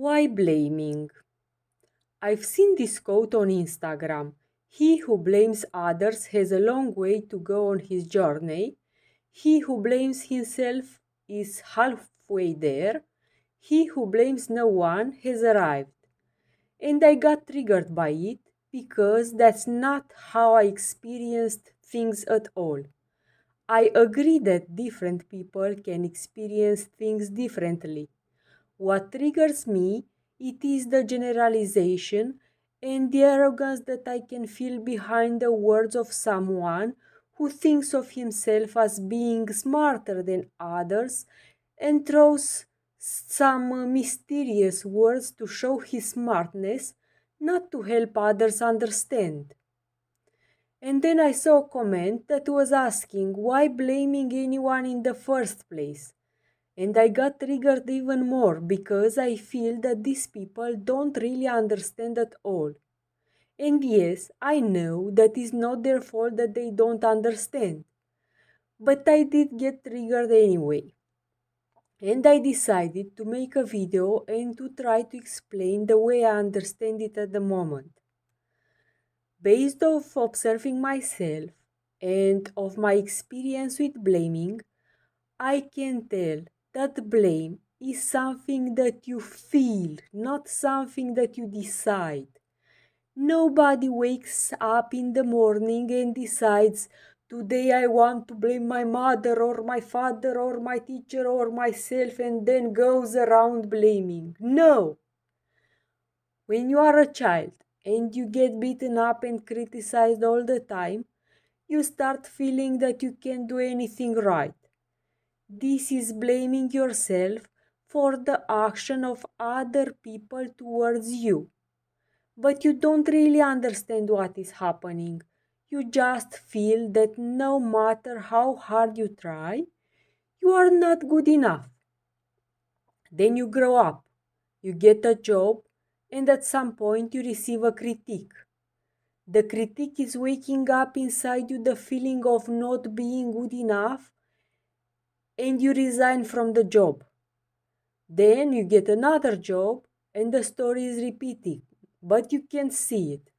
Why blaming? I've seen this quote on Instagram. He who blames others has a long way to go on his journey. He who blames himself is halfway there. He who blames no one has arrived. And I got triggered by it because that's not how I experienced things at all. I agree that different people can experience things differently. What triggers me, it is the generalization and the arrogance that I can feel behind the words of someone who thinks of himself as being smarter than others and throws some mysterious words to show his smartness, not to help others understand. And then I saw a comment that was asking why blaming anyone in the first place. And I got triggered even more because I feel that these people don't really understand at all. And yes, I know that it's not their fault that they don't understand. But I did get triggered anyway. And I decided to make a video and to try to explain the way I understand it at the moment. Based off observing myself and of my experience with blaming, I can tell that blame is something that you feel, not something that you decide. Nobody wakes up in the morning and decides, today I want to blame my mother or my father or my teacher or myself, and then goes around blaming. No! When you are a child and you get beaten up and criticized all the time, you start feeling that you can't do anything right. This is blaming yourself for the action of other people towards you. But you don't really understand what is happening. You just feel that no matter how hard you try, you are not good enough. Then you grow up, you get a job, and at some point you receive a critique. The critique is waking up inside you the feeling of not being good enough, and you resign from the job. Then you get another job and the story is repeating, but you can't see it.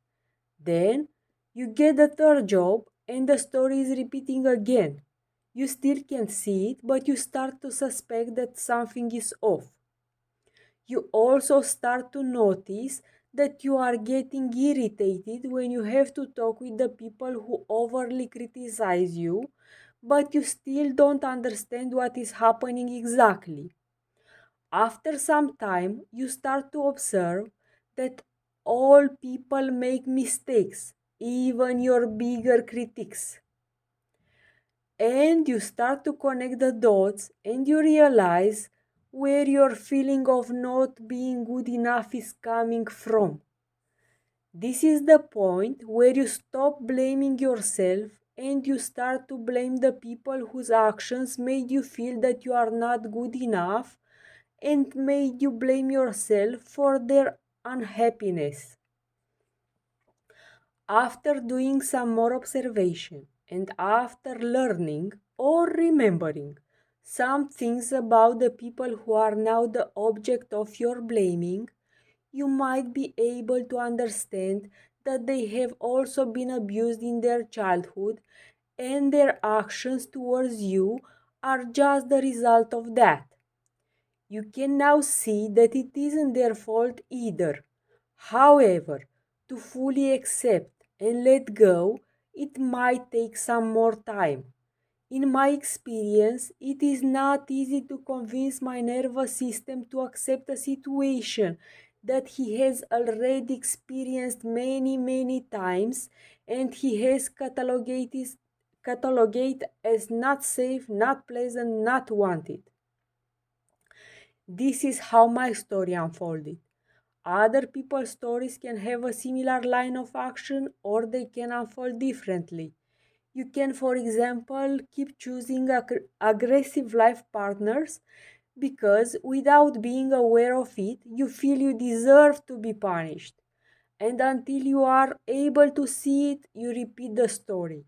Then you get a third job and the story is repeating again. You still can't see it, but you start to suspect that something is off. You also start to notice that you are getting irritated when you have to talk with the people who overly criticize you, but you still don't understand what is happening exactly. After some time, you start to observe that all people make mistakes, even your bigger critics. And you start to connect the dots and you realize where your feeling of not being good enough is coming from. This is the point where you stop blaming yourself and you start to blame the people whose actions made you feel that you are not good enough and made you blame yourself for their unhappiness. After doing some more observation and after learning or remembering some things about the people who are now the object of your blaming, you might be able to understand that they have also been abused in their childhood and their actions towards you are just the result of that. You can now see that it isn't their fault either. However, to fully accept and let go, it might take some more time. In my experience, it is not easy to convince my nervous system to accept a situation that he has already experienced many times and he has cataloged as not safe, not pleasant, not wanted. This is how my story unfolded. Other people's stories can have a similar line of action or they can unfold differently. You can, for example, keep choosing aggressive life partners because without being aware of it, you feel you deserve to be punished. And until you are able to see it, you repeat the story.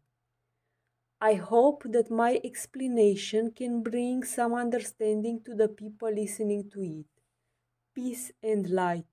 I hope that my explanation can bring some understanding to the people listening to it. peace and light.